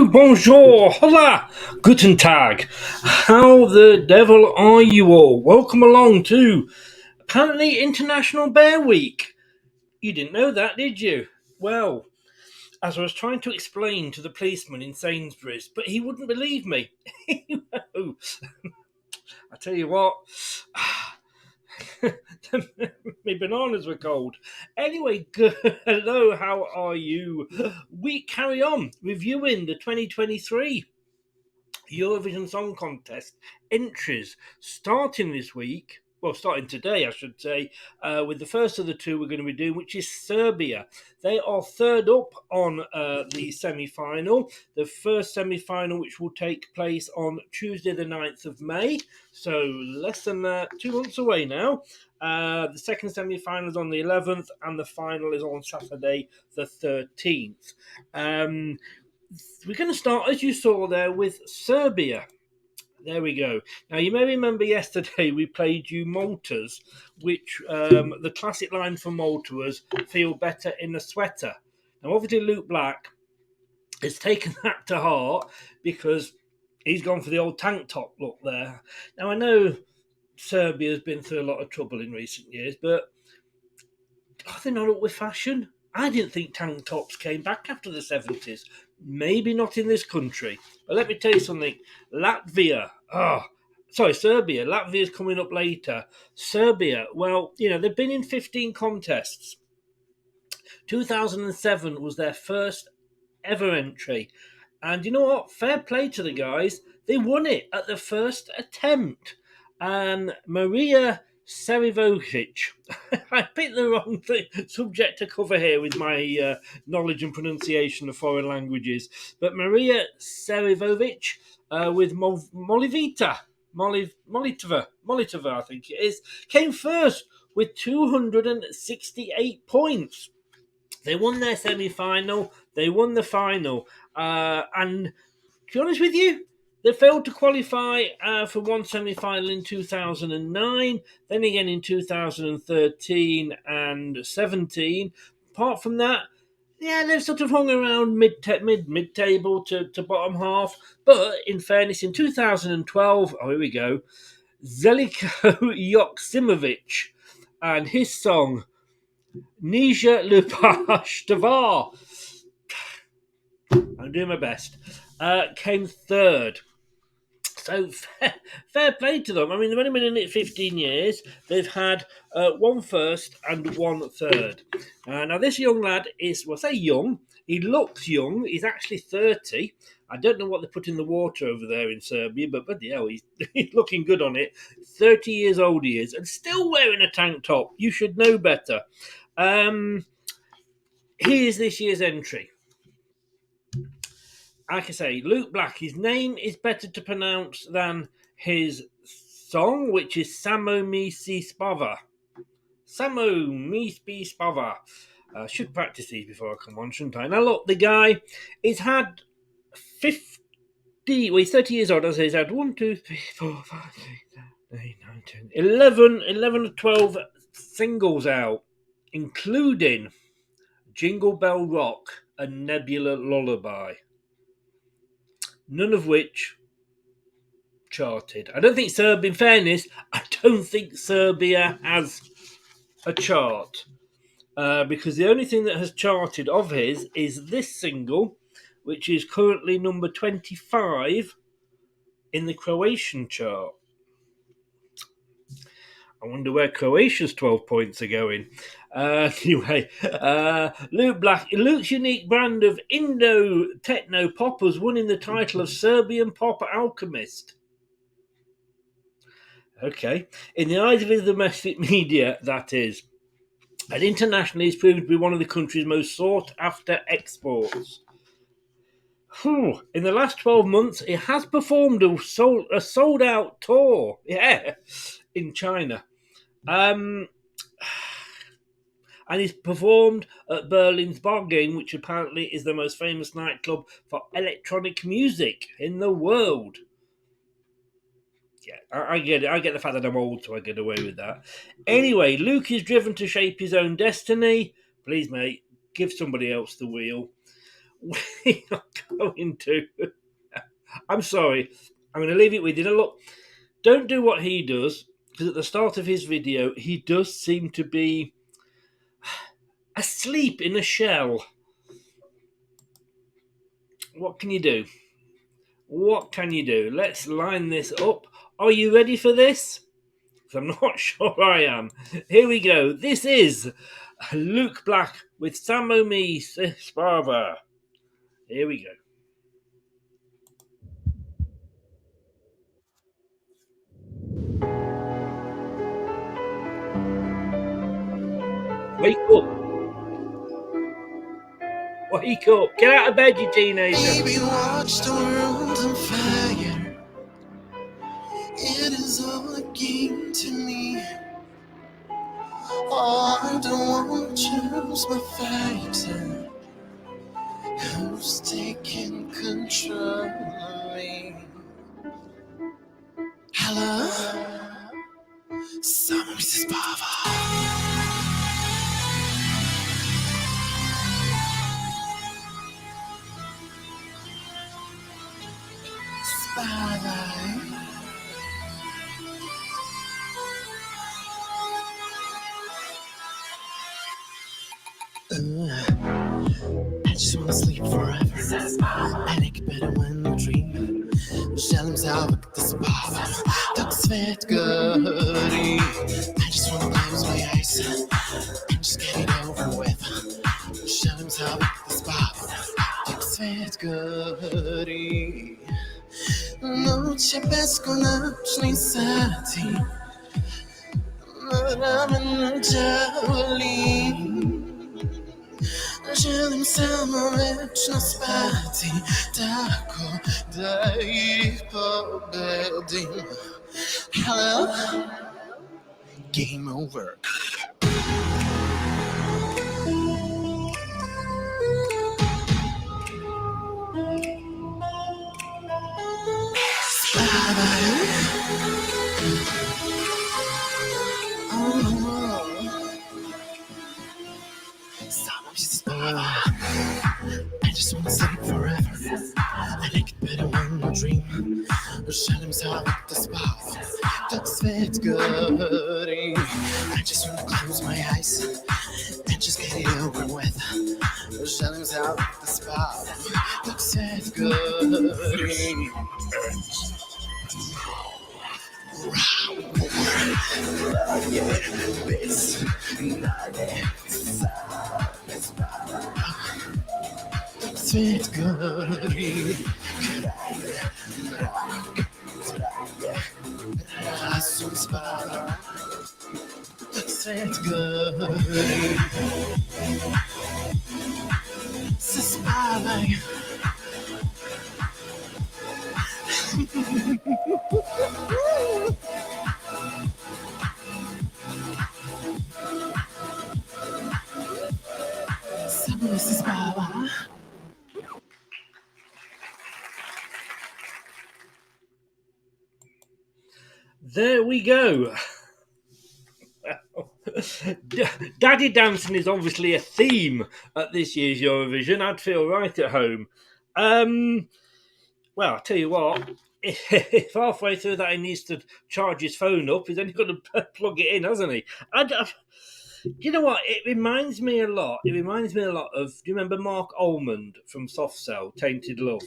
bonjour, hola, guten tag. How the devil are you all? Welcome along to apparently International Bear Week. You didn't know that, did you? Well, as I was trying to explain to the policeman in Sainsbury's, but he wouldn't believe me. No. I tell you what, my bananas were cold. Anyway, hello, how are you? We carry on reviewing the 2023 Eurovision Song Contest entries starting this week. Well, starting today, I should say, with the first of the two we're going to be doing, which is Serbia. They are third up on the semi final. The first semi final, which will take place on Tuesday, the 9th of May. So, less than 2 months away now. The second semi final is on the 11th, and the final is on Saturday, the 13th. We're going to start, as you saw there, with Serbia. There we go. Now, you may remember yesterday we played you Malta's, which the classic line for Malta was, feel better in a sweater. Now, obviously, Luke Black has taken that to heart because he's gone for the old tank top look there. Now, I know Serbia has been through a lot of trouble in recent years, but are they not up with fashion? I didn't think tank tops came back after the 70s. Maybe not in this country. But let me tell you something. Serbia. Latvia's coming up later. Serbia, well, they've been in 15 contests. 2007 was their first ever entry. And you know what? Fair play to the guys. They won it at the first attempt. And Maria Serivovic. I picked the wrong subject to cover here with my knowledge and pronunciation of foreign languages. But Maria Serivovic with Molitva, I think it is, came first with 268 points. They won their semi-final. They won the final. And to be honest with you, they failed to qualify for one semi-final in 2009, then again in 2013 and 17. Apart from that, yeah, they've sort of hung around mid-table to bottom half. But in fairness, in 2012, here we go, Zeljko Joksimovic and his song Nisha Lupash Tavar, I'm doing my best, came third. So fair play to them. I mean, they've only been in it 15 years. They've had one first and one third. Now, this young lad is, well, I say young. He looks young. He's actually 30. I don't know what they put in the water over there in Serbia, but bloody hell, he's looking good on it. 30 years old he is, and still wearing a tank top. You should know better. Here's this year's entry. Like I say, Luke Black, his name is better to pronounce than his song, which is Samo mi si Spava. Samo mi si Spava. Should practice these before I come on, shouldn't I? Now look, the guy, he's had 50, well, he's 30 years old, as I say, he's had 1, 2, 3, 4, 5, 6, 7, 8, 9, 10, 11 or 12 singles out, including Jingle Bell Rock and Nebula Lullaby. None of which charted. I don't think Serbia, in fairness, I don't think Serbia has a chart. Because the only thing that has charted of his is this single, which is currently number 25 in the Croatian chart. I wonder where Croatia's 12 points are going. Anyway, Luke Black, Luke's unique brand of Indo-techno pop has won in the title of Serbian Pop Alchemist. Okay. In the eyes of his domestic media, that is. And internationally, he's proven to be one of the country's most sought-after exports. In the last 12 months, he has performed a sold-out tour, in China. And he's performed at Berlin's Bargain, which apparently is the most famous nightclub for electronic music in the world. Yeah, I get it. I get the fact that I'm old, so I get away with that. Anyway, Luke is driven to shape his own destiny. Please, mate, give somebody else the wheel. we are going to. I'm sorry. I'm going to leave it with you. Now, look, don't do what he does, because at the start of his video, he does seem to be asleep in a shell. What can you do? What can you do? Let's line this up. Are you ready for this? Because I'm not sure I am. Here we go. This is Luke Black with Samo Me Spava. Here we go. Wake up. Wake up. Get out of bed, you teenager. Baby, watch the world on fire. It is all a game to me. Oh, I don't want to choose my fighter. Who's taking control of me? Hello? Samo, Mrs. Spava. Spava. I just wanna sleep forever. I like it better when I dream. Želim zauvijek da spavam, dok svet gori. I just wanna close my eyes and just get it over with. Želim zauvijek da spavam, dok svet gori. Noć je beskonačni sati, ramena đavolim. Želim samo večno spati, tako da ih pobedim. Hello? Game over. Spava. I just wanna sleep forever. I like it better when I dream. Želim zauvijek da spavam, dok svet gori. I just wanna close my eyes and just get it over with. Želim zauvijek da spavam, dok svet gori. Svet gori, razum spava, svet gori, se spavaj. Samo se spava. There we go. Daddy dancing is obviously a theme at this year's Eurovision. I'd feel right at home. Well, I'll tell you what, if halfway through that he needs to charge his phone up, he's only got to plug it in, hasn't he? You know what? It reminds me a lot. It reminds me a lot of. Do you remember Marc Almond from Soft Cell, Tainted Love?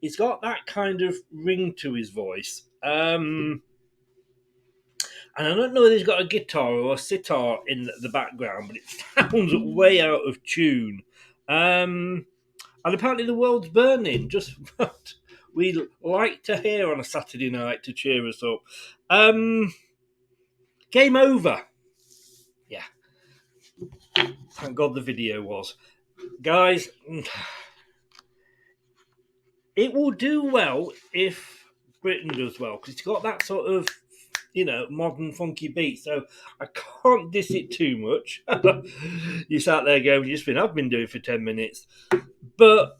He's got that kind of ring to his voice. And I don't know whether he's got a guitar or a sitar in the background, but it sounds way out of tune. And apparently the world's burning. Just what we like to hear on a Saturday night to cheer us up. Game over. Yeah. Thank God the video was. Guys, it will do well if Britain does well, because it's got that sort of, modern funky beat, so I can't diss it too much. You sat there going, I've been doing for 10 minutes. But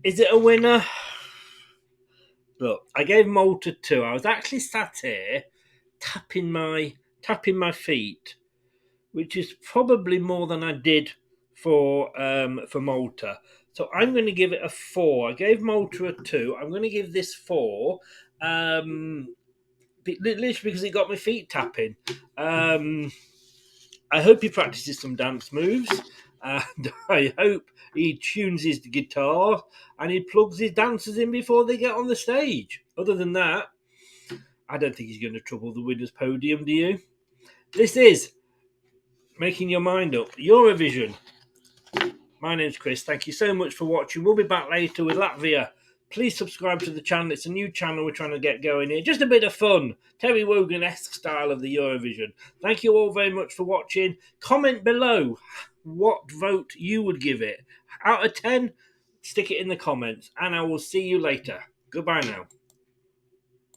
is it a winner? Look, I gave Malta 2. I was actually sat here tapping my feet, which is probably more than I did for Malta. So I'm going to give it a 4. I gave Malta a 2. I'm going to give this 4. Literally because it got my feet tapping. I hope he practices some dance moves, and I hope he tunes his guitar and he plugs his dancers in before they get on the stage. Other than that, I don't think he's going to trouble the winner's podium, do you? This is Making Your Mind Up, Eurovision. My name's Chris. Thank you so much for watching. We'll be back later with Latvia. Please subscribe to the channel. It's a new channel we're trying to get going here. Just a bit of fun. Terry Wogan-esque style of the Eurovision. Thank you all very much for watching. Comment below what vote you would give it. Out of 10, stick it in the comments. And I will see you later. Goodbye now.